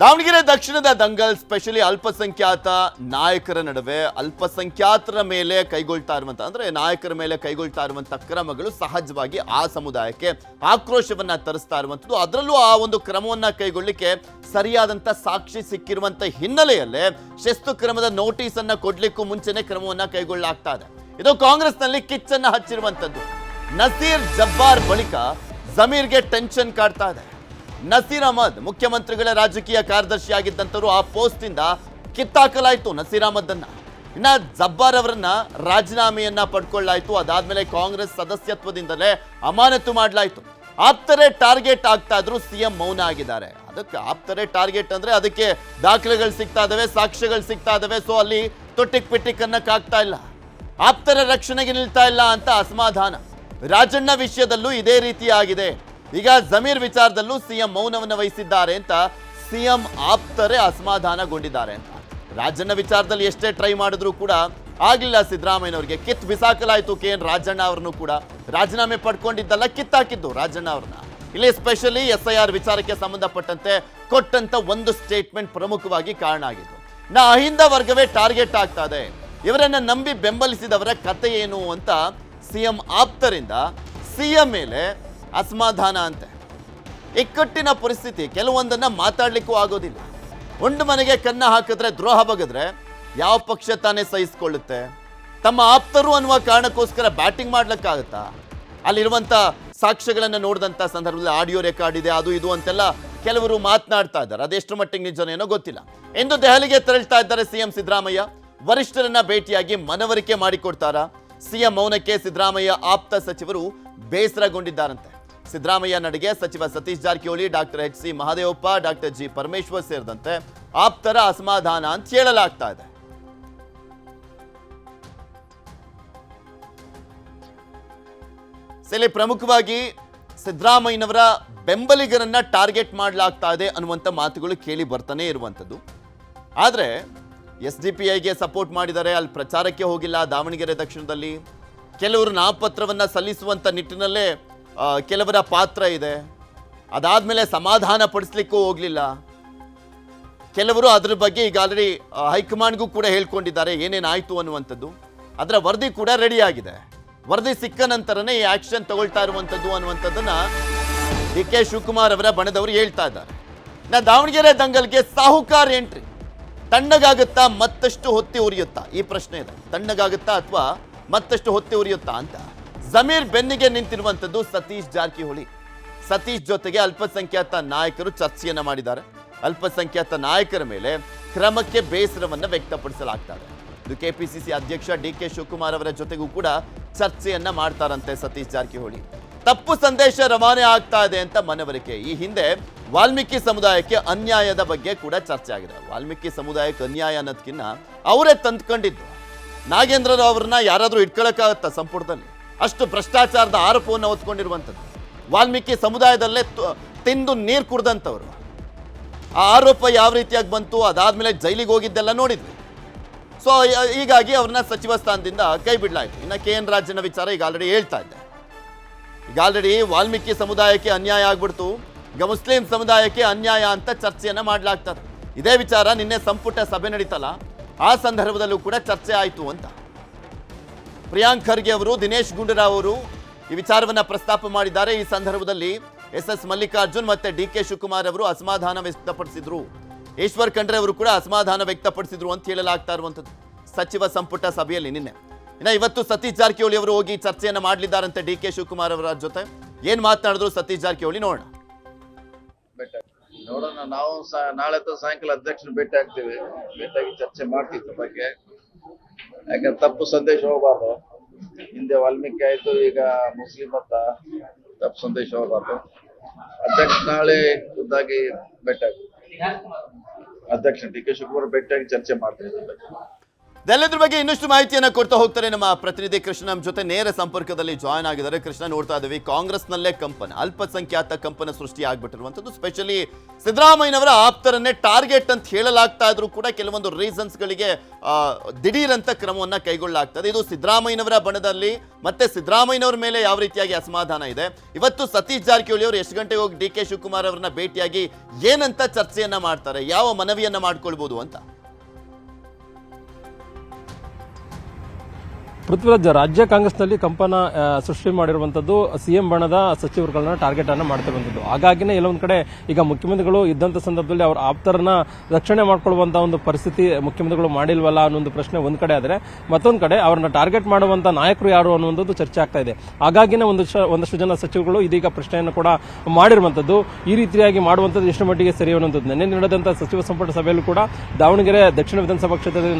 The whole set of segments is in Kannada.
ದಾವಣಗೆರೆ ದಕ್ಷಿಣದ ದಂಗಲ್ ಸ್ಪೆಷಲಿ ಅಲ್ಪಸಂಖ್ಯಾತ ನಾಯಕರ ನಡುವೆ ಅಲ್ಪಸಂಖ್ಯಾತರ ಮೇಲೆ ಕೈಗೊಳ್ತಾ ಇರುವಂತ ಅಂದ್ರೆ ನಾಯಕರ ಮೇಲೆ ಕೈಗೊಳ್ತಾ ಇರುವಂತ ಕ್ರಮಗಳು ಸಹಜವಾಗಿ ಆ ಸಮುದಾಯಕ್ಕೆ ಆಕ್ರೋಶವನ್ನ ತರಿಸ್ತಾ ಇರುವಂತದ್ದು. ಅದರಲ್ಲೂ ಆ ಒಂದು ಕ್ರಮವನ್ನ ಕೈಗೊಳ್ಳಲಿಕ್ಕೆ ಸರಿಯಾದಂತ ಸಾಕ್ಷಿ ಸಿಕ್ಕಿರುವಂತ ಹಿನ್ನೆಲೆಯಲ್ಲೇ ಶಿಸ್ತು ಕ್ರಮದ ನೋಟಿಸ್ ಅನ್ನ ಕೊಡ್ಲಿಕ್ಕೂ ಮುಂಚೆನೆ ಕ್ರಮವನ್ನ ಕೈಗೊಳ್ಳಲಾಗ್ತಾ ಇದೆ. ಇದು ಕಾಂಗ್ರೆಸ್ನಲ್ಲಿ ಕಿಚ್ಚನ್ನ ಹಚ್ಚಿರುವಂತದ್ದು. ನಸೀರ್ ಜಬ್ಬಾರ್ ಬಳಿಕ ಜಮೀರ್ಗೆ ಟೆನ್ಷನ್ ಕಾಡ್ತಾ ಇದೆ. ನಸೀರ್ ಅಹಮದ್ ಮುಖ್ಯಮಂತ್ರಿಗಳ ರಾಜಕೀಯ ಕಾರ್ಯದರ್ಶಿಯಾಗಿದ್ದಂಥವ್ರು ಆ ಪೋಸ್ಟ್ ಇಂದ ಕಿತ್ತಾಕಲಾಯಿತು ನಸೀರ್ ಅಹಮದ್ ಅನ್ನ. ಇನ್ನ ಜಬ್ಬಾರ್ ಅವರನ್ನ ರಾಜೀನಾಮೆಯನ್ನ ಪಡ್ಕೊಳ್ಳಾಯ್ತು. ಅದಾದ್ಮೇಲೆ ಕಾಂಗ್ರೆಸ್ ಸದಸ್ಯತ್ವದಿಂದಲೇ ಅಮಾನತು ಮಾಡಲಾಯಿತು. ಆಪ್ತರೇ ಟಾರ್ಗೆಟ್ ಆಗ್ತಾ ಇದ್ರು, ಸಿಎಂ ಮೌನ ಆಗಿದ್ದಾರೆ. ಅದಕ್ಕೆ ಆಪ್ತರೇ ಟಾರ್ಗೆಟ್ ಅಂದ್ರೆ ಅದಕ್ಕೆ ದಾಖಲೆಗಳು ಸಿಗ್ತಾ ಇದಾವೆ, ಸಾಕ್ಷ್ಯಗಳು ಸಿಗ್ತಾ ಇದಾವೆ. ಸೊ ಅಲ್ಲಿ ತೊಟ್ಟಿಕ್ ಪಿಟ್ಟಿಕ್ ಅನ್ನಕ್ಕಾಗ್ತಾ ಇಲ್ಲ, ಆಪ್ತರ ರಕ್ಷಣೆಗೆ ನಿಲ್ತಾ ಇಲ್ಲ ಅಂತ ಅಸಮಾಧಾನ. ರಾಜಣ್ಣ ವಿಷಯದಲ್ಲೂ ಇದೇ ರೀತಿ ಆಗಿದೆ. ಈಗ ಜಮೀರ್ ವಿಚಾರದಲ್ಲೂ ಸಿಎಂ ಮೌನವನ್ನು ವಹಿಸಿದ್ದಾರೆ ಅಂತ ಸಿಎಂ ಆಪ್ತರೇ ಅಸಮಾಧಾನಗೊಂಡಿದ್ದಾರೆ ಅಂತ. ರಾಜಣ್ಣ ವಿಚಾರದಲ್ಲಿ ಎಷ್ಟೇ ಟ್ರೈ ಮಾಡಿದ್ರು ಕೂಡ ಆಗ್ಲಿಲ್ಲ ಸಿದ್ದರಾಮಯ್ಯನವರಿಗೆ. ಕಿತ್ ಬಿಸಾಕಲಾಯಿತು KN ರಾಜಣ್ಣ ಅವ್ರನ್ನು ಕೂಡ. ರಾಜೀನಾಮೆ ಪಡ್ಕೊಂಡಿದ್ದಲ್ಲ, ಕಿತ್ತಾಕಿದ್ದು ರಾಜಣ್ಣ ಅವ್ರನ್ನ. ಇಲ್ಲಿ ಸ್ಪೆಷಲಿ SIR ವಿಚಾರಕ್ಕೆ ಸಂಬಂಧಪಟ್ಟಂತೆ ಕೊಟ್ಟಂತ ಒಂದು ಸ್ಟೇಟ್ಮೆಂಟ್ ಪ್ರಮುಖವಾಗಿ ಕಾರಣ ಆಗಿದ್ದು. ಅಹಿಂದ ವರ್ಗವೇ ಟಾರ್ಗೆಟ್ ಆಗ್ತಾ ಇದೆ, ಇವರನ್ನ ನಂಬಿ ಬೆಂಬಲಿಸಿದವರ ಕತೆ ಏನು ಅಂತ ಸಿಎಂ ಆಪ್ತರಿಂದ ಸಿಎಂ ಮೇಲೆ ಅಸಮಾಧಾನ ಅಂತೆ. ಇಕ್ಕಟ್ಟಿನ ಪರಿಸ್ಥಿತಿ, ಕೆಲವೊಂದನ್ನ ಮಾತಾಡ್ಲಿಕ್ಕೂ ಆಗೋದಿಲ್ಲ. ಉಂಡು ಮನೆಗೆ ಕನ್ನ ಹಾಕಿದ್ರೆ, ದ್ರೋಹ ಬಗೆದ್ರೆ ಯಾವ ಪಕ್ಷ ತಾನೇ ಸಹಿಸ್ಕೊಳ್ಳುತ್ತೆ? ತಮ್ಮ ಆಪ್ತರು ಅನ್ನುವ ಕಾರಣಕ್ಕೋಸ್ಕರ ಬ್ಯಾಟಿಂಗ್ ಮಾಡ್ಲಿಕ್ಕಾಗತ್ತಾ? ಅಲ್ಲಿರುವಂತ ಸಾಕ್ಷ್ಯಗಳನ್ನ ನೋಡಿದಂತ ಸಂದರ್ಭದಲ್ಲಿ ಆಡಿಯೋ ರೆಕಾರ್ಡ್ ಇದೆ, ಅದು ಇದು ಅಂತೆಲ್ಲ ಕೆಲವರು ಮಾತನಾಡ್ತಾ ಇದ್ದಾರೆ. ಅದೆಷ್ಟು ಮಟ್ಟಿಗೆ ನಿಜನೇನೋ ಗೊತ್ತಿಲ್ಲ. ಇಂದು ದೆಹಲಿಗೆ ತೆರಳ್ತಾ ಇದ್ದಾರೆ ಸಿಎಂ ಸಿದ್ದರಾಮಯ್ಯ. ವರಿಷ್ಠರನ್ನ ಭೇಟಿಯಾಗಿ ಮನವರಿಕೆ ಮಾಡಿಕೊಡ್ತಾರಾ? ಸಿಎಂ ಮೌನಕ್ಕೆ ಸಿದ್ದರಾಮಯ್ಯ ಆಪ್ತ ಸಚಿವರು ಬೇಸರಗೊಂಡಿದ್ದಾರಂತೆ. ಸಿದ್ದರಾಮಯ್ಯ ನಡೆಗೆ ಸಚಿವ Satish Jarkiholi, doctor HC Mahadevappa, doctor G Parameshwar ಸೇರಿದಂತೆ ಆಪ್ತರ ಅಸಮಾಧಾನ ಅಂತ ಹೇಳಲಾಗ್ತಾ ಇದೆ. ಇಲ್ಲಿ ಪ್ರಮುಖವಾಗಿ ಸಿದ್ದರಾಮಯ್ಯನವರ ಬೆಂಬಲಿಗರನ್ನ ಟಾರ್ಗೆಟ್ ಮಾಡಲಾಗ್ತಾ ಇದೆ ಅನ್ನುವಂಥ ಮಾತುಗಳು ಕೇಳಿ ಬರ್ತಾನೆ ಇರುವಂಥದ್ದು. ಆದರೆ SDPIಗೆ ಸಪೋರ್ಟ್ ಮಾಡಿದ್ದಾರೆ, ಅಲ್ಲಿ ಪ್ರಚಾರಕ್ಕೆ ಹೋಗಿಲ್ಲ. ದಾವಣಗೆರೆ ದಕ್ಷಿಣದಲ್ಲಿ ಕೆಲವರು ನಾಮಪತ್ರವನ್ನು ಸಲ್ಲಿಸುವಂಥ ನಿಟ್ಟಿನಲ್ಲೇ ಕೆಲವರ ಪಾತ್ರ ಇದೆ. ಅದಾದ್ಮೇಲೆ ಸಮಾಧಾನ ಪಡಿಸ್ಲಿಕ್ಕೂ ಹೋಗಲಿಲ್ಲ. ಕೆಲವರು ಅದ್ರ ಬಗ್ಗೆ ಈಗ ಆಲ್ರೆಡಿ ಹೈಕಮಾಂಡ್ಗೂ ಕೂಡ ಹೇಳ್ಕೊಂಡಿದ್ದಾರೆ ಏನೇನಾಯ್ತು ಅನ್ನುವಂಥದ್ದು. ಅದರ ವರದಿ ಕೂಡ ರೆಡಿ ಆಗಿದೆ. ವರದಿ ಸಿಕ್ಕ ನಂತರನೇ ಈ ಆಕ್ಷನ್ ತಗೊಳ್ತಾ ಇರುವಂಥದ್ದು ಅನ್ನುವಂಥದ್ದನ್ನ DK ಶಿವಕುಮಾರ್ ಅವರ ಬಣದವರು ಹೇಳ್ತಾ ಇದ್ದಾರೆ. ದಾವಣಗೆರೆ ದಂಗಲ್ಗೆ ಸಾಹುಕಾರ್ ಎಂಟ್ರಿ ತಣ್ಣಗಾಗುತ್ತಾ ಮತ್ತಷ್ಟು ಹೊತ್ತಿ ಉರಿಯುತ್ತಾ? ಈ ಪ್ರಶ್ನೆ ಇದೆ. ತಣ್ಣಗಾಗುತ್ತಾ ಅಥವಾ ಮತ್ತಷ್ಟು ಹೊತ್ತಿ ಉರಿಯುತ್ತಾ ಅಂತ. ಜಮೀರ್ ಬೆನ್ನಿಗೆ ನಿಂತಿರುವಂಥದ್ದು ಸತೀಶ್ ಜಾರಕಿಹೊಳಿ. ಸತೀಶ್ ಜೊತೆಗೆ ಅಲ್ಪಸಂಖ್ಯಾತ ನಾಯಕರು ಚರ್ಚೆಯನ್ನ ಮಾಡಿದ್ದಾರೆ. ಅಲ್ಪಸಂಖ್ಯಾತ ನಾಯಕರ ಮೇಲೆ ಕ್ರಮಕ್ಕೆ ಬೇಸರವನ್ನ ವ್ಯಕ್ತಪಡಿಸಲಾಗ್ತಾರೆ. ಇದು KPCC ಅಧ್ಯಕ್ಷ DK ಶಿವಕುಮಾರ್ ಅವರ ಜೊತೆಗೂ ಕೂಡ ಚರ್ಚೆಯನ್ನ ಮಾಡ್ತಾರಂತೆ ಸತೀಶ್ ಜಾರಕಿಹೊಳಿ. ತಪ್ಪು ಸಂದೇಶ ರವಾನೆ ಆಗ್ತಾ ಇದೆ ಅಂತ ಮನವರಿಕೆ. ಈ ಹಿಂದೆ ವಾಲ್ಮೀಕಿ ಸಮುದಾಯಕ್ಕೆ ಅನ್ಯಾಯದ ಬಗ್ಗೆ ಕೂಡ ಚರ್ಚೆ ಆಗಿದೆ. ವಾಲ್ಮೀಕಿ ಸಮುದಾಯಕ್ಕೆ ಅನ್ಯಾಯ ಅನ್ನೋದಕ್ಕಿಂತ ಅವರೇ ತಂದ್ಕೊಂಡಿದ್ದು. ನಾಗೇಂದ್ರರಾವ್ ಅವ್ರನ್ನ ಯಾರಾದ್ರೂ ಇಟ್ಕೊಳ್ಳೋಕ್ಕಾಗತ್ತಾ ಸಂಪುಟದಲ್ಲಿ? ಅಷ್ಟು ಭ್ರಷ್ಟಾಚಾರದ ಆರೋಪವನ್ನು ಹೊತ್ಕೊಂಡಿರುವಂಥದ್ದು. ವಾಲ್ಮೀಕಿ ಸಮುದಾಯದಲ್ಲೇ ತಿಂದು ನೀರು ಕುಡ್ದಂಥವ್ರು. ಆ ಆರೋಪ ಯಾವ ರೀತಿಯಾಗಿ ಬಂತು, ಅದಾದ್ಮೇಲೆ ಜೈಲಿಗೆ ಹೋಗಿದ್ದೆಲ್ಲ ನೋಡಿದ್ವಿ. ಸೊ ಹೀಗಾಗಿ ಅವ್ರನ್ನ ಸಚಿವ ಸ್ಥಾನದಿಂದ ಕೈ ಬಿಡಲಾಯಿತು. ಇನ್ನು KN ರಾಜಣ್ಣ ವಿಚಾರ ಈಗ ಆಲ್ರೆಡಿ ಹೇಳ್ತಾ ಇದ್ದೆ. ಈಗ ಆಲ್ರೆಡಿ ವಾಲ್ಮೀಕಿ ಸಮುದಾಯಕ್ಕೆ ಅನ್ಯಾಯ ಆಗ್ಬಿಡ್ತು, ಈಗ ಮುಸ್ಲಿಂ ಸಮುದಾಯಕ್ಕೆ ಅನ್ಯಾಯ ಅಂತ ಚರ್ಚೆಯನ್ನ ಮಾಡಲಾಗ್ತದೆ. ಇದೇ ವಿಚಾರ ನಿನ್ನೆ ಸಂಪುಟ ಸಭೆ ನಡೀತಲ್ಲ, ಆ ಸಂದರ್ಭದಲ್ಲೂ ಕೂಡ ಚರ್ಚೆ ಆಯಿತು ಅಂತ. ಪ್ರಿಯಾಂಕ್ ಖರ್ಗೆ ಅವರು, ದಿನೇಶ್ ಗುಂಡೂರಾವ್ ಅವರು ಈ ವಿಚಾರವನ್ನ ಪ್ರಸ್ತಾಪ ಮಾಡಿದ್ದಾರೆ. ಈ ಸಂದರ್ಭದಲ್ಲಿ SS ಮಲ್ಲಿಕಾರ್ಜುನ್ ಮತ್ತೆ DK ಶಿವಕುಮಾರ್ ಅವರು ಅಸಮಾಧಾನ ವ್ಯಕ್ತಪಡಿಸಿದ್ರು. ಈಶ್ವರ್ ಖಂಡ್ರೆ ಅವರು ಕೂಡ ಅಸಮಾಧಾನ ವ್ಯಕ್ತಪಡಿಸಿದ್ರು ಅಂತ ಹೇಳಲಾಗ್ತಾ ಇರುವಂಥದ್ದು ಸಚಿವ ಸಂಪುಟ ಸಭೆಯಲ್ಲಿ ನಿನ್ನೆ. ಇನ್ನು ಇವತ್ತು ಸತೀಶ್ ಜಾರಕಿಹೊಳಿ ಅವರು ಹೋಗಿ ಚರ್ಚೆಯನ್ನ ಮಾಡಲಿದ್ದಾರಂತೆ DK ಶಿವಕುಮಾರ್ ಅವರ ಜೊತೆ. ಏನ್ ಮಾತನಾಡಿದ್ರು ಸತೀಶ್ ಜಾರಕಿಹೊಳಿ ನೋಡೋಣ. ನಾವು ನಾಳೆ ಸಾಯಂಕಾಲ ಅಧ್ಯಕ್ಷನ ಭೇಟಿ ಆಗ್ತೀವಿ. ಭೇಟಿಯಾಗಿ ಚರ್ಚೆ ಮಾಡ್ತೀವಿ ಬಗ್ಗೆ. ಯಾಕಂದ್ರೆ ತಪ್ಪು ಸಂದೇಶ ಹೋಗಬಾರ್ದು. ಹಿಂದೆ ವಾಲ್ಮೀಕಿ ಆಯ್ತು, ಈಗ ಮುಸ್ಲಿಂ ಅಂತ ತಪ್ಪು ಸಂದೇಶ ಹೋಗಬಾರ್ದು. ಅಧ್ಯಕ್ಷ ನಾಳೆ ಖುದ್ದಾಗಿ ಭೇಟಿ ಆಗ್ತೀವಿ. ಅಧ್ಯಕ್ಷ DK ಶಿವಕುಮಾರ್ ಭೇಟಿಯಾಗಿ ಚರ್ಚೆ ಮಾಡ್ತೀವಿ. ಇದೆಲ್ಲದ್ರ ಬಗ್ಗೆ ಇನ್ನಷ್ಟು ಮಾಹಿತಿಯನ್ನ ಕೊಡ್ತಾ ಹೋಗ್ತಾರೆ ನಮ್ಮ ಪ್ರತಿನಿಧಿ ಕೃಷ್ಣ ನಮ್ಮ ಜೊತೆ ನೇರ ಸಂಪರ್ಕದಲ್ಲಿ ಜಾಯ್ನ್ ಆಗಿದ್ದಾರೆ. ಕೃಷ್ಣ, ನೋಡ್ತಾ ಇದ್ದೀವಿ ಕಾಂಗ್ರೆಸ್ನಲ್ಲೇ ಕಂಪನ, ಅಲ್ಪಸಂಖ್ಯಾತ ಕಂಪನ ಸೃಷ್ಟಿ ಆಗ್ಬಿಟ್ಟಿರುವಂತದ್ದು. ಸ್ಪೆಷಲಿ ಸಿದ್ದರಾಮಯ್ಯನವರ ಆಪ್ತರನ್ನೇ ಟಾರ್ಗೆಟ್ ಅಂತ ಹೇಳಲಾಗ್ತಾ ಇದ್ರು ಕೂಡ ಕೆಲವೊಂದು ರೀಸನ್ಸ್ ಗಳಿಗೆ ದಿಢೀರಂತ ಕ್ರಮವನ್ನ ಕೈಗೊಳ್ಳಲಾಗ್ತದೆ. ಇದು ಸಿದ್ದರಾಮಯ್ಯನವರ ಬಣದಲ್ಲಿ ಮತ್ತೆ ಸಿದ್ದರಾಮಯ್ಯನವರ ಮೇಲೆ ಯಾವ ರೀತಿಯಾಗಿ ಅಸಮಾಧಾನ ಇದೆ. ಇವತ್ತು ಸತೀಶ್ ಜಾರಕಿಹೊಳಿ ಅವರು ಎಷ್ಟು ಗಂಟೆಗೆ ಹೋಗಿ DK ಶಿವಕುಮಾರ್ ಅವರನ್ನ ಭೇಟಿಯಾಗಿ ಏನಂತ ಚರ್ಚೆಯನ್ನ ಮಾಡ್ತಾರೆ, ಯಾವ ಮನವಿಯನ್ನ ಮಾಡ್ಕೊಳ್ಬಹುದು ಅಂತ? ಪೃಥ್ವಿರಾಜ್, ರಾಜ್ಯ ಕಾಂಗ್ರೆಸ್ನಲ್ಲಿ ಕಂಪನ ಸೃಷ್ಟಿ ಮಾಡಿರುವಂಥದ್ದು ಸಿಎಂ ಬಣದ ಸಚಿವರುಗಳನ್ನ ಟಾರ್ಗೆಟ್ ಅನ್ನ ಮಾಡ್ತಿರುವಂಥದ್ದು. ಹಾಗಾಗಿನೇ ಎಲ್ಲೊಂದು ಕಡೆ ಈಗ ಮುಖ್ಯಮಂತ್ರಿಗಳು ಇದ್ದಂಥ ಸಂದರ್ಭದಲ್ಲಿ ಅವರ ಆಪ್ತರನ್ನ ರಕ್ಷಣೆ ಮಾಡ್ಕೊಳ್ಳುವಂತ ಒಂದು ಪರಿಸ್ಥಿತಿ ಮುಖ್ಯಮಂತ್ರಿಗಳು ಮಾಡಿಲ್ವಲ್ಲ ಅನ್ನೋ ಒಂದು ಪ್ರಶ್ನೆ ಒಂದ್ ಕಡೆ ಆದರೆ, ಮತ್ತೊಂದು ಕಡೆ ಅವರನ್ನ ಟಾರ್ಗೆಟ್ ಮಾಡುವಂತ ನಾಯಕರು ಯಾರು ಅನ್ನುವಂಥದ್ದು ಚರ್ಚೆ ಆಗ್ತಾ ಇದೆ. ಹಾಗಾಗಿನೇ ಒಂದಷ್ಟು ಜನ ಸಚಿವರುಗಳು ಇದೀಗ ಪ್ರಶ್ನೆಯನ್ನು ಕೂಡ ಮಾಡಿರುವಂಥದ್ದು. ಈ ರೀತಿಯಾಗಿ ಮಾಡುವಂಥದ್ದು ಎಷ್ಟು ಮಟ್ಟಿಗೆ ಸರಿ ಅನ್ನುವಂಥದ್ದು. ನಿನ್ನೆ ನಡೆದಂತಹ ಸಚಿವ ಸಂಪುಟ ಸಭೆಯಲ್ಲೂ ಕೂಡ ದಾವಣಗೆರೆ ದಕ್ಷಿಣ ವಿಧಾನಸಭಾ ಕ್ಷೇತ್ರದಲ್ಲಿ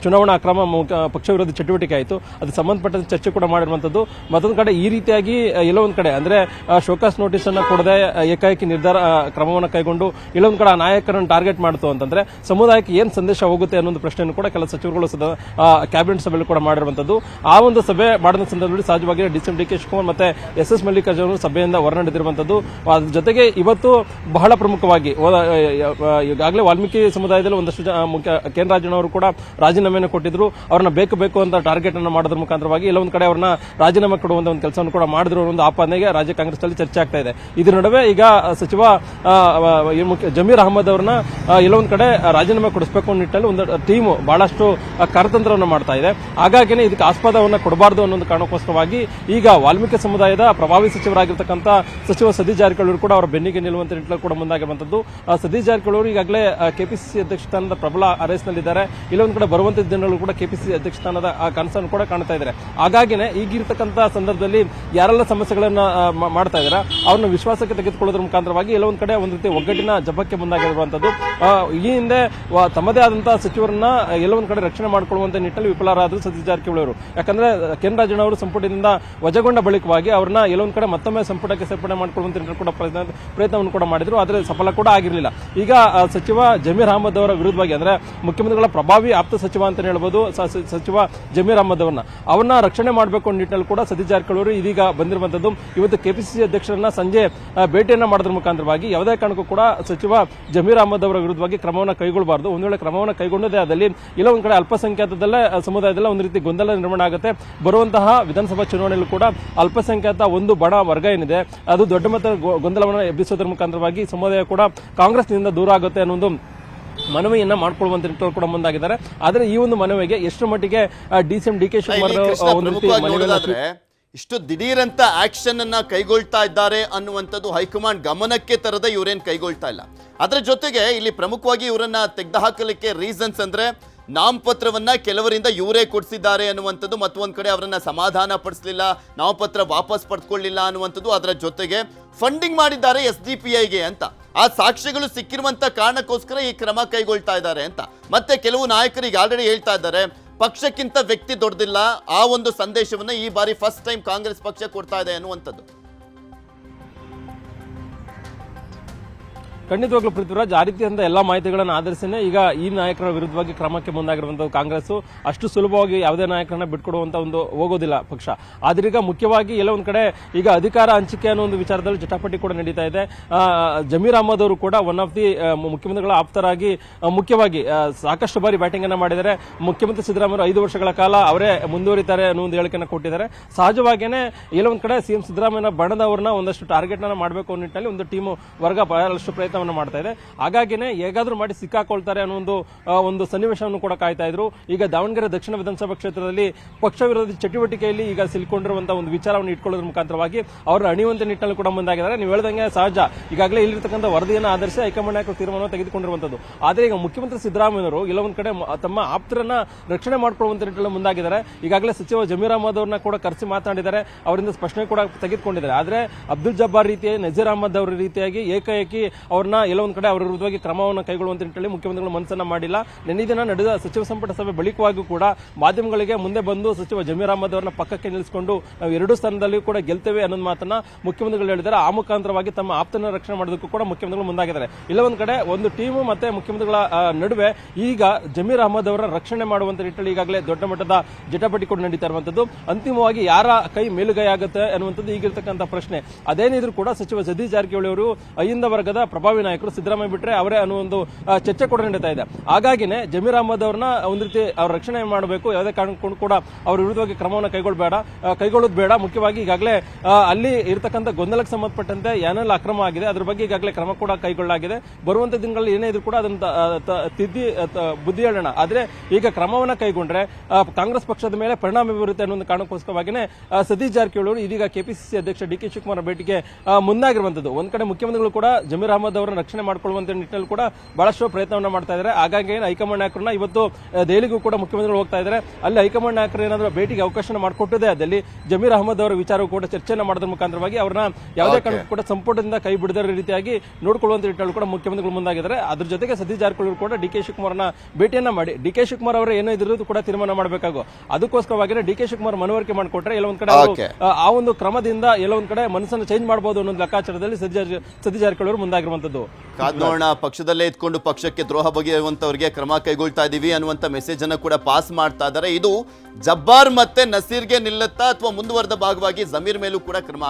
ಚುನಾವಣಾ ಅಕ್ರಮ ಪಕ್ಷ ವಿರೋಧಿ ಚಟುವಟಿಕೆ ಆಯಿತು, ಅದು ಸಂಬಂಧಪಟ್ಟಂತೆ ಚರ್ಚೆ ಕೂಡ ಮಾಡಿರುವಂತದ್ದು. ಮತ್ತೊಂದು ಕಡೆ ಈ ರೀತಿಯಾಗಿ ಎಲ್ಲೋ ಒಂದ್ ಕಡೆ ಅಂದ್ರೆ ಶೋಕಾಸ್ ನೋಟಿಸ್ ಅನ್ನ ಕೊಡದೆ ಏಕಾಏಕಿ ನಿರ್ಧಾರ ಕ್ರಮವನ್ನು ಕೈಗೊಂಡು ಇಲ್ಲೊಂದ್ ಕಡೆ ನಾಯಕರನ್ನು ಟಾರ್ಗೆಟ್ ಮಾಡ್ತು ಅಂತಂದ್ರೆ ಸಮುದಾಯಕ್ಕೆ ಏನ್ ಸಂದೇಶ ಹೋಗುತ್ತೆ ಅನ್ನೋ ಪ್ರಶ್ನೆಯನ್ನು ಕೂಡ ಕೆಲ ಸಚಿವರುಗಳು ಕ್ಯಾಬಿನೆಟ್ ಸಭೆಯಲ್ಲಿ ಕೂಡ ಮಾಡಿರುವಂತದ್ದು. ಆ ಒಂದು ಸಭೆ ಮಾಡಿದ ಸಂದರ್ಭದಲ್ಲಿ ಸಹಜವಾಗಿ DK ಶಿವಕುಮಾರ್ ಮತ್ತೆ SS ಮಲ್ಲಿಕಾರ್ಜುನ್ ಸಭೆಯಿಂದ ಹೊರನಡೆದಿರುವಂತದ್ದು. ಅದ್ರ ಜೊತೆಗೆ ಇವತ್ತು ಬಹಳ ಪ್ರಮುಖವಾಗಿ ಈಗಾಗಲೇ ವಾಲ್ಮೀಕಿ ಸಮುದಾಯದಲ್ಲಿ ಒಂದಷ್ಟು KN ರಾಜಣ್ಣವರು ಕೂಡ ರಾಜೀನಾಮೆಯನ್ನು ಕೊಟ್ಟಿದ್ರು. ಅವ್ರನ್ನ ಬೇಕು ಅಂತ ಟಾರ್ಗೆಟ್ ಅನ್ನು ಮಾಡೋದ್ರ ಮುಖಾಂತರವಾಗಿ ಎಲ್ಲೊಂದು ಕಡೆ ಅವ್ರನ್ನ ರಾಜೀನಾಮೆ ಕೊಡುವಂತ ಒಂದು ಕೆಲಸವನ್ನು ಕೂಡ ಮಾಡಿದ್ರು ಒಂದು ಆಪಾದನೆಗೆ ರಾಜ್ಯ ಕಾಂಗ್ರೆಸ್ ನಲ್ಲಿ ಚರ್ಚೆ ಆಗ್ತಾ ಇದೆ. ಇದರ ನಡುವೆ ಈಗ ಸಚಿವ ಜಮೀರ್ ಅಹಮದ್ ಅವರನ್ನ ಎಲ್ಲೊಂದು ಕಡೆ ರಾಜೀನಾಮೆ ಕೊಡಿಸಬೇಕು ಅನ್ನೋ ನಿಟ್ಟಿನಲ್ಲಿ ಒಂದು ಟೀಮ್ ಬಹಳಷ್ಟು ಕಾರ್ಯತಂತ್ರವನ್ನು ಮಾಡ್ತಾ ಇದೆ. ಹಾಗಾಗಿನೇ ಇದಕ್ಕೆ ಆಸ್ಪದವನ್ನು ಕೊಡಬಾರದು ಅನ್ನೋ ಒಂದು ಕಾರಣಕ್ಕೋಸ್ಕರವಾಗಿ ಈಗ ವಾಲ್ಮೀಕಿ ಸಮುದಾಯದ ಪ್ರಭಾವಿ ಸಚಿವರಾಗಿರ್ತಕ್ಕಂಥ ಸಚಿವ ಸತೀಶ್ ಜಾರಕಿಹೊಳಿ ಕೂಡ ಅವರ ಬೆನ್ನಿಗೆ ನಿಲ್ಲುವಂತ ನಿಟ್ಟಿನಲ್ಲಿ ಕೂಡ ಮುಂದಾಗಿರುವಂತದ್ದು. ಸತೀಶ್ ಜಾರಕಿಹೊಳಿ ಅವರು ಈಗಾಗಲೇ KPCC ಅಧ್ಯಕ್ಷ ಸ್ಥಾನದ ಪ್ರಬಲ ರೇಸ್ನಲ್ಲಿದ್ದಾರೆ. ಇಲ್ಲೊಂದು ಕಡೆ ಬರುವಂತ ದಿನಗಳು ಕೂಡ KPCC ಅಧ್ಯಕ್ಷ ಸ್ಥಾನದ ಕನಸನ್ನು ಕೂಡ ಕಾಣ್ತಾ ಇದ್ದಾರೆ. ಹಾಗಾಗಿನೇ ಈಗಿರ್ತಕ್ಕಂಥ ಸಂದರ್ಭದಲ್ಲಿ ಯಾರೆಲ್ಲ ಸಮಸ್ಯೆಗಳನ್ನ ಮಾಡ್ತಾ ಇದ್ದಾರೆ ಅವ್ರನ್ನ ವಿಶ್ವಾಸಕ್ಕೆ ತೆಗೆದುಕೊಳ್ಳೋದ್ರ ಮುಖಾಂತರವಾಗಿ ಎಲ್ಲೊಂದು ಕಡೆ ಒಂದು ರೀತಿ ಒಗ್ಗಟ್ಟಿನ ಜಪಕ್ಕೆ ಮುಂದಾಗಿರುವಂತದ್ದು. ಈ ಹಿಂದೆ ತಮ್ಮದೇ ಆದಂತಹ ಸಚಿವರನ್ನ ಎಲ್ಲೊಂದು ಕಡೆ ರಕ್ಷಣೆ ಮಾಡಿಕೊಳ್ಳುವಂತ ನಿಟ್ಟಿನಲ್ಲಿ ವಿಫಲರಾದರು ಸತೀಶ್ ಜಾರಕಿಹೊಳಿ ಅವರು. ಯಾಕಂದ್ರೆ KN ರಾಜಣ್ಣ ಅವರು ಸಂಪುಟದಿಂದ ವಜಾಗೊಂಡ ಬಳಿಕವಾಗಿ ಅವ್ರನ್ನ ಎಲ್ಲೊಂದು ಕಡೆ ಮತ್ತೊಮ್ಮೆ ಸಂಪುಟಕ್ಕೆ ಸೇರ್ಪಡೆ ಮಾಡಿಕೊಳ್ಳುವಂತ ನಿಟ್ಟಿನಲ್ಲಿ ಕೂಡ ಪ್ರಯತ್ನವನ್ನು ಕೂಡ ಮಾಡಿದ್ರು. ಆದರೆ ಸಫಲ ಕೂಡ ಆಗಿರಲಿಲ್ಲ. ಈಗ ಸಚಿವ ಜಮೀರ್ ಅಹಮದ್ ಅವರ ವಿರುದ್ಧವಾಗಿ ಅಂದ್ರೆ ಮುಖ್ಯಮಂತ್ರಿಗಳ ಪ್ರಭಾವಿ ಆಪ್ತ ಸಚಿವ ಅಂತ ಹೇಳ್ಬೋದು ಸಚಿವ ಜಮೀರ್ ಅಹಮದ್ ಅವರನ್ನ ರಕ್ಷಣೆ ಮಾಡಬೇಕು ಅನ್ನೋ ನಿಟ್ಟಿನಲ್ಲಿ ಕೂಡ ಸತೀಶ್ ಜಾರಕಿಹೊಳಿ ಅವರು ಇದೀಗ ಬಂದಿರುವಂತದ್ದು. ಇವತ್ತು KPCC ಅಧ್ಯಕ್ಷರನ್ನ ಸಂಜೆ ಭೇಟಿಯನ್ನ ಮಾಡೋದ್ರ ಮುಖಾಂತರವಾಗಿ ಯಾವುದೇ ಕಾರಣಕ್ಕೂ ಕೂಡ ಸಚಿವ ಜಮೀರ್ ಅಹಮದ್ ಅವರ ವಿರುದ್ಧವಾಗಿ ಕ್ರಮವನ್ನು ಕೈಗೊಳ್ಳಬಾರದು. ಒಂದು ವೇಳೆ ಕ್ರಮವನ್ನು ಕೈಗೊಂಡದೇ ಆದಲ್ಲಿ ಇಲ್ಲ ಒಂದ್ ಕಡೆ ಅಲ್ಪಸಂಖ್ಯಾತದಲ್ಲೇ ಸಮುದಾಯದಲ್ಲೇ ಒಂದು ರೀತಿ ಗೊಂದಲ ನಿರ್ಮಾಣ ಆಗುತ್ತೆ. ಬರುವಂತಹ ವಿಧಾನಸಭಾ ಚುನಾವಣೆಯಲ್ಲಿ ಕೂಡ ಅಲ್ಪಸಂಖ್ಯಾತ ಒಂದು ಬಣ ವರ್ಗ ಏನಿದೆ ಅದು ದೊಡ್ಡ ಮಟ್ಟದ ಗೊಂದಲವನ್ನು ಎಬ್ಬಿಸೋದ್ರ ಮುಖಾಂತರವಾಗಿ ಸಮುದಾಯ ಕೂಡ ಕಾಂಗ್ರೆಸ್ನಿಂದ ದೂರ ಆಗುತ್ತೆ ಅನ್ನೋ ಮನವಿಯನ್ನ ಮಾಡ್ಕೊಳ್ಳುವಂತ ನಿಟ್ಟಿನಲ್ಲಿ ಕೂಡ ಮುಂದಾಗಿದ್ದಾರೆ. ಆದರೆ ಈ ಒಂದು ಮನವಿಗೆ ಎಷ್ಟು ಮಟ್ಟಿಗೆ DK ಶಿವಕುಮಾರ್ ಇಷ್ಟು ದಿಢೀರಂತ ಆಕ್ಷನ್ ಅನ್ನ ಕೈಗೊಳ್ತಾ ಇದ್ದಾರೆ ಅನ್ನುವಂಥದ್ದು ಹೈಕಮಾಂಡ್ ಗಮನಕ್ಕೆ ತರದೆ ಇವರೇನು ಕೈಗೊಳ್ತಾ ಇಲ್ಲ. ಅದರ ಜೊತೆಗೆ ಇಲ್ಲಿ ಪ್ರಮುಖವಾಗಿ ಇವರನ್ನ ತೆಗೆದುಹಾಕಲಿಕ್ಕೆ ರೀಸನ್ಸ್ ಅಂದ್ರೆ ನಾಮಪತ್ರವನ್ನ ಕೆಲವರಿಂದ ಇವರೇ ಕೊಡಿಸಿದ್ದಾರೆ ಅನ್ನುವಂಥದ್ದು, ಮತ್ತೊಂದು ಕಡೆ ಅವರನ್ನ ಸಮಾಧಾನ ಪಡಿಸಲಿಲ್ಲ, ನಾಮಪತ್ರ ವಾಪಸ್ ಪಡೆದುಕೊಳ್ಳಿಲ್ಲ ಅನ್ನುವಂಥದ್ದು. ಅದರ ಜೊತೆಗೆ ಫಂಡಿಂಗ್ ಮಾಡಿದ್ದಾರೆ SDPIಗೆ ಅಂತ ಆ ಸಾಕ್ಷ್ಯಗಳು ಸಿಕ್ಕಿರುವಂತ ಕಾರಣಕ್ಕೋಸ್ಕರ ಈ ಕ್ರಮ ಕೈಗೊಳ್ತಾ ಇದ್ದಾರೆ ಅಂತ. ಮತ್ತೆ ಕೆಲವು ನಾಯಕರಿಗೆ ಆಲ್ರೆಡಿ ಹೇಳ್ತಾ ಇದ್ದಾರೆ ಪಕ್ಷಕ್ಕಿಂತ ವ್ಯಕ್ತಿ ದೊಡ್ಡದಿಲ್ಲ. ಆ ಒಂದು ಸಂದೇಶವನ್ನ ಈ ಬಾರಿ ಫಸ್ಟ್ ಟೈಮ್ ಕಾಂಗ್ರೆಸ್ ಪಕ್ಷ ಕೊಡ್ತಾ ಇದೆ ಅನ್ನುವಂಥದ್ದು. ಖಂಡಿತವಾಗ್ಲೂ ಪೃಥ್ವಿರಾಜ್, ಆ ರೀತಿಯಿಂದ ಎಲ್ಲಾ ಮಾಹಿತಿಗಳನ್ನು ಆಧರಿಸಿನೇ ಈಗ ಈ ನಾಯಕರ ವಿರುದ್ಧವಾಗಿ ಕ್ರಮಕ್ಕೆ ಮುಂದಾಗಿರುವಂತಹ ಕಾಂಗ್ರೆಸ್ ಅಷ್ಟು ಸುಲಭವಾಗಿ ಯಾವುದೇ ನಾಯಕರನ್ನ ಬಿಟ್ಕೊಡುವಂತ ಒಂದು ಹೋಗೋದಿಲ್ಲ ಪಕ್ಷ. ಆದ್ರೀಗ ಮುಖ್ಯವಾಗಿ ಎಲ್ಲ ಒಂದ್ ಕಡೆ ಈಗ ಅಧಿಕಾರ ಹಂಚಿಕೆ ಅನ್ನೋ ಒಂದು ವಿಚಾರದಲ್ಲಿ ಜಟಾಪಟಿ ಕೂಡ ನಡೀತಾ ಇದೆ. ಜಮೀರ್ ಅಹಮದ್ ಅವರು ಕೂಡ ಒನ್ ಆಫ್ ದಿ ಮುಖ್ಯಮಂತ್ರಿಗಳ ಆಪ್ತರಾಗಿ ಮುಖ್ಯವಾಗಿ ಸಾಕಷ್ಟು ಬಾರಿ ಬ್ಯಾಟಿಂಗ್ ಅನ್ನ ಮಾಡಿದ್ದಾರೆ. ಮುಖ್ಯಮಂತ್ರಿ ಸಿದ್ದರಾಮಯ್ಯ 5 ವರ್ಷಗಳ ಕಾಲ ಅವರೇ ಮುಂದುವರಿತಾರೆ ಅನ್ನೋ ಒಂದು ಹೇಳಿಕೆಯನ್ನು ಕೊಟ್ಟಿದ್ದಾರೆ. ಸಹಜವಾಗಿಯೇ ಎಲ್ಲ ಒಂದ್ ಕಡೆ CM ಸಿದ್ದರಾಮಯ್ಯ ಬಣದವರನ್ನ ಒಂದಷ್ಟು ಟಾರ್ಗೆಟ್ ಅನ್ನ ಮಾಡಬೇಕು ಅನ್ನೋ ನಿಟ್ಟಿನಲ್ಲಿ ಒಂದು ಟೀಮ್ ವರ್ಗ ಬಹಳಷ್ಟು ಪ್ರಯತ್ನ ಮಾಡ್ತಾ ಇದೆ. ಹಾಗಾಗಿನೇ ಹೇಗಾದ್ರೂ ಮಾಡಿ ಸಿಕ್ಕಾಕೊಳ್ತಾರೆ ಅನ್ನೋ ಒಂದು ಸನ್ನಿವೇಶವನ್ನು ಕೂಡ ಕಾಯ್ತಾ ಇದ್ರು. ಈಗ ದಾವಣಗೆರೆ ದಕ್ಷಿಣ ವಿಧಾನಸಭಾ ಕ್ಷೇತ್ರದಲ್ಲಿ ಪಕ್ಷ ವಿರೋಧಿ ಚಟುವಟಿಕೆಯಲ್ಲಿ ಈಗ ಸಿಲ್ಕೊಂಡಿರುವಂತಹ ಒಂದು ವಿಚಾರವನ್ನು ಇಟ್ಕೊಳ್ಳೋದ್ರ ಮುಖಾಂತರವಾಗಿ ಅವರ ಅಣಿಯುವಂತ ನಿಟ್ಟಿನಲ್ಲಿ ಕೂಡ ಮುಂದಾಗಿದ್ದಾರೆ. ನೀವು ಹೇಳ್ದಂಗೆ ಸಹಜ ಈಗಾಗಲೇ ಇಲ್ಲಿರ್ತಕ್ಕಂಥ ವರದಿಯನ್ನು ಆಧರಿಸಿ ಹೈಕಮಾಂಡ್ ನಾಯಕರು ತೀರ್ಮಾನವನ್ನು ತೆಗೆದುಕೊಂಡಿರುವಂತದ್ದು. ಆದರೆ ಈಗ ಮುಖ್ಯಮಂತ್ರಿ ಸಿದ್ದರಾಮಯ್ಯವರು ಎಲ್ಲ ಒಂದ್ ಕಡೆ ತಮ್ಮ ಆಪ್ತರನ್ನ ರಕ್ಷಣೆ ಮಾಡಿಕೊಳ್ಳುವಂತ ನಿಟ್ಟಿನಲ್ಲಿ ಮುಂದಾಗಿದ್ದಾರೆ. ಈಗಾಗಲೇ ಸಚಿವ ಜಮೀರ್ ಅಹಮದ್ ಅವರನ್ನ ಕೂಡ ಕರೆಸಿ ಮಾತನಾಡಿದ್ದಾರೆ, ಅವರಿಂದ ಸ್ಪಷ್ಟನೆ ಕೂಡ ತೆಗೆದುಕೊಂಡಿದ್ದಾರೆ. ಆದರೆ ಅಬ್ದುಲ್ ಜಬ್ಬಾರ್ ರೀತಿಯಾಗಿ ನಜೀರ್ ಅಹಮದ್ ಅವರ ರೀತಿಯಾಗಿ ಏಕಾಏಕಿ ಅವ್ರನ್ನ ಅವ್ರನ್ನ ಎಲ್ಲ ಒಂದ್ ಕಡೆ ಅವರ ವಿರುದ್ಧವಾಗಿ ಕ್ರಮವನ್ನು ಕೈಗೊಳ್ಳುವಂತ ನಿಟ್ಟಿನಲ್ಲಿ ಮುಖ್ಯಮಂತ್ರಿಗಳು ಮನಸ್ಸನ್ನ ಮಾಡಿಲ್ಲ. ನಿನ್ನೆ ದಿನ ನಡೆದ ಸಚಿವ ಸಂಪುಟ ಸಭೆ ಬಳಿಕವಾಗಿಯೂ ಕೂಡ ಮಾಧ್ಯಮಗಳಿಗೆ ಮುಂದೆ ಬಂದು ಸಚಿವ ಜಮೀರ್ ಅಹಮದ್ ಅವರನ್ನ ಪಕ್ಕಕ್ಕೆ ನಿಲ್ಲಿಸಿಕೊಂಡು ನಾವು 2 ಸ್ಥಾನದಲ್ಲಿ ಕೂಡ ಗೆಲ್ತೇವೆ ಅನ್ನೋ ಮಾತನ್ನ ಮುಖ್ಯಮಂತ್ರಿಗಳು ಹೇಳಿದ್ದಾರೆ. ಆ ಮುಖಾಂತರವಾಗಿ ತಮ್ಮ ಆಪ್ತನ ರಕ್ಷಣೆ ಮಾಡೋದಕ್ಕೂ ಕೂಡ ಮುಖ್ಯಮಂತ್ರಿಗಳು ಮುಂದಾಗಿದ್ದಾರೆ. ಇಲ್ಲ ಒಂದ್ ಕಡೆ ಒಂದು ಟೀಮು ಮತ್ತೆ ಮುಖ್ಯಮಂತ್ರಿಗಳ ನಡುವೆ ಈಗ ಜಮೀರ್ ಅಹಮದ್ ಅವರ ರಕ್ಷಣೆ ಮಾಡುವಂತ ನಿಟ್ಟಿನಲ್ಲಿ ಈಗಾಗಲೇ ದೊಡ್ಡ ಮಟ್ಟದ ಜಟಾಪಟಿ ಕೂಡ ನಡೀತಾ ಇರುವಂತದ್ದು. ಅಂತಿಮವಾಗಿ ಯಾರ ಕೈ ಮೇಲುಗೈ ಆಗುತ್ತೆ ಅನ್ನುವಂಥದ್ದು ಈಗಿರ್ತಕ್ಕಂಥ ಪ್ರಶ್ನೆ. ಅದೇನಿದ್ರು ಕೂಡ ಸಚಿವ ಸತೀಶ್ ಜಾರಕಿಹೊಳಿ ಅವರು ಅಹಿಂದ ವರ್ಗದ ಪ್ರಭಾವಿ ನಾಯಕರು, ಸಿದ್ದರಾಮಯ್ಯ ಬಿಟ್ರೆ ಅವರೇ ಅನ್ನೋ ಒಂದು ಚರ್ಚೆ ಕೂಡ ನಡೀತಾ ಇದೆ. ಹಾಗಾಗಿನೇ ಜಮೀರ್ ಅಹಮದ್ ಅವ್ರನ್ನ ಒಂದ್ ರೀತಿ ಅವ್ರ ರಕ್ಷಣೆ ಮಾಡಬೇಕು, ಯಾವುದೇ ಕಾರಣಕ್ಕೂ ಕೂಡ ಅವ್ರ ವಿರುದ್ಧವಾಗಿ ಕ್ರಮವನ್ನು ಕೈಗೊಳ್ಳೋದು ಬೇಡ. ಮುಖ್ಯವಾಗಿ ಈಗಾಗಲೇ ಅಲ್ಲಿ ಇರತಕ್ಕಂಥ ಗೊಂದಲಕ್ಕೆ ಸಂಬಂಧಪಟ್ಟಂತೆ ಏನೆಲ್ಲ ಅಕ್ರಮ ಆಗಿದೆ ಅದ್ರ ಬಗ್ಗೆ ಈಗಾಗಲೇ ಕ್ರಮ ಕೂಡ ಕೈಗೊಳ್ಳಲಾಗಿದೆ. ಬರುವಂತ ದಿನಗಳಲ್ಲಿ ಏನೇ ಇದ್ರು ಕೂಡ ಅದನ್ನ ತಿದ್ದಿ ಬುದ್ಧಿ ಹೇಳೋಣ. ಆದ್ರೆ ಈಗ ಕ್ರಮವನ್ನ ಕೈಗೊಂಡ್ರೆ ಕಾಂಗ್ರೆಸ್ ಪಕ್ಷದ ಮೇಲೆ ಪರಿಣಾಮ ಬೀರುತ್ತೆ ಅನ್ನೋ ಕಾರಣಕ್ಕೋಸ್ಕರವಾಗಿನೇ ಸತೀಶ್ ಜಾರಕಿಹೊಳಿ ಅವರು ಇದೀಗ ಕೆಪಿಸಿಸಿ ಅಧ್ಯಕ್ಷ ಡಿ.ಕೆ. ಶಿವಕುಮಾರ್ ಭೇಟಿಗೆ ಮುಂದಾಗಿರುವಂತದ್ದು. ಒಂದ್ ಕಡೆ ಮುಖ್ಯಮಂತ್ರಿಗಳು ಕೂಡ ಜಮೀರ್ ಅಹಮದ್ ಅವರನ್ನ ರಕ್ಷಣೆ ಮಾಡಿಕೊಳ್ಳುವಂತ ನಿಟ್ಟಿನಲ್ಲಿ ಕೂಡ ಬಹಳಷ್ಟು ಪ್ರಯತ್ನವನ್ನ ಮಾಡ್ತಾ ಇದ್ದಾರೆ. ಹಾಗಾಗಿ ಹೈಕಮಾಂಡ್ ನಾಯಕರನ್ನ ಇವತ್ತು ದೆಹಲಿಗೂ ಕೂಡ ಮುಖ್ಯಮಂತ್ರಿಗಳು ಹೋಗ್ತಾ ಇದ್ದಾರೆ. ಅಲ್ಲಿ ಹೈಕಮಾಂಡ್ ನಾಯಕರು ಏನಾದರೂ ಭೇಟಿಗೆ ಅವಕಾಶ ಮಾಡಿಕೊಟ್ಟಿದೆ ಅದಲ್ಲಿ ಜಮೀರ್ ಅಹಮದ್ ಅವರ ವಿಚಾರವೂ ಕೂಡ ಚರ್ಚೆಯನ್ನು ಮಾಡೋದ್ರ ಮುಖಾಂತರವಾಗಿ ಅವರನ್ನ ಯಾವುದೇ ಕಾರಣಕ್ಕೂ ಕೂಡ ಸಂಪುಟದಿಂದ ಕೈ ಬಿಡದ ರೀತಿಯಾಗಿ ನೋಡಿಕೊಳ್ಳುವಂತ ನಿಟ್ಟಿನಲ್ಲಿ ಕೂಡ ಮುಖ್ಯಮಂತ್ರಿಗಳು ಮುಂದಾಗಿದ್ದಾರೆ. ಅದ್ರ ಜೊತೆಗೆ ಸತೀಶ್ ಜಾರಕಿಹೊಳಿ ಕೂಡ ಡಿ.ಕೆ. ಶಿವಕುಮಾರ್ನ ಭೇಟಿಯನ್ನ ಮಾಡಿ ಡಿ.ಕೆ. ಶಿವಕುಮಾರ್ ಅವರ ಏನೋ ಇದ್ರೂ ಕೂಡ ತೀರ್ಮಾನ ಮಾಡಬೇಕಾಗೋ ಅದಕ್ಕೋಸ್ಕರವಾಗಿ ಡಿ.ಕೆ. ಶಿವಕುಮಾರ್ ಮನವರಿಕೆ ಮಾಡಿಕೊಟ್ರೆ ಎಲ್ಲ ಒಂದ್ ಕಡೆ ಆ ಒಂದು ಕ್ರಮದಿಂದ ಎಲ್ಲ ಒಂದ್ ಕಡೆ ಮನಸ್ಸನ್ನು ಚೇಂಜ್ ಮಾಡಬಹುದು ಅನ್ನೋ ಲೆಕ್ಕಾಚಾರದಲ್ಲಿ ಸತೀಶ್ ಜಾರಕಿಹೊಳಿ ಅವರು ಮುಂದಾಗಿರುವಂತದ್ದು. ಕಾದ್ ನೋಡೋಣ, ಪಕ್ಷದಲ್ಲೇ ಇದ್ಕೊಂಡು ಪಕ್ಷಕ್ಕೆ ದ್ರೋಹ ಬಗೆಯುವಂತವರಿಗೆ ಕ್ರಮ ಕೈಗೊಳ್ತಾ ಇದೀವಿ ಅನ್ನುವಂತ ಮೆಸೇಜ್ ಅನ್ನು ಕೂಡ ಪಾಸ್ ಮಾಡ್ತಾ ಇದ್ದಾರೆ. ಇದು ಜಬ್ಬಾರ್ ಮತ್ತೆ ನಸೀರ್ಗೆ ನಿಲ್ಲುತ್ತಾ ಅಥವಾ ಮುಂದುವರೆದ ಭಾಗವಾಗಿ ಜಮೀರ್ ಮೇಲೂ ಕೂಡ ಕ್ರಮ